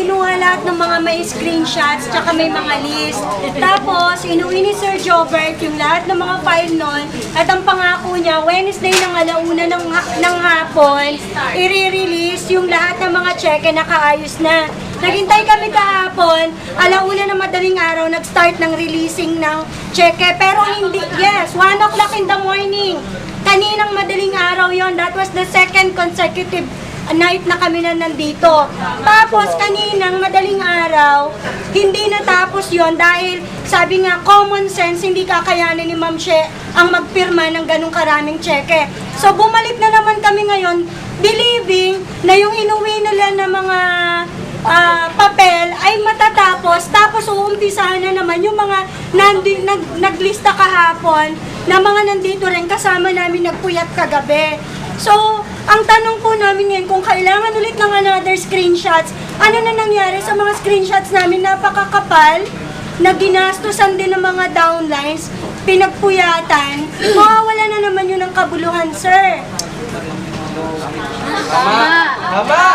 kinuha lahat ng mga may screenshots, tsaka may mga list. Tapos, inuwi ni Sir Jobert yung lahat ng mga file nun, at ang pangako niya, Wednesday ng alauna ng hapon, i-release yung lahat ng mga cheque na kaayos na. Naghintay kami kahapon, alauna na madaling araw, nag-start ng releasing ng cheque. Pero hindi, yes, 1 o'clock in the morning. Kaninang madaling araw yon. That was the second consecutive night na kami na nandito. Tapos kaninang madaling araw, hindi natapos yon dahil sabi nga, common sense, hindi kakayanin ni Ma'am She ang magpirma ng ganong karaming cheque. So bumalik na naman kami ngayon, believing na yung inuwi nila na mga papel ay matatapos, tapos uumpisahan na naman yung mga naglista kahapon na mga nandito rin kasama namin nagpuyat kagabi. So, ang tanong po namin ngayon kung kailangan ulit ng another screenshots, ano na nangyari sa mga screenshots namin, napakakapal, na ginastusan din ng mga downlines, pinagpuyatan, mawawala na naman yun ng kabuluhan, sir. Tama! Tama!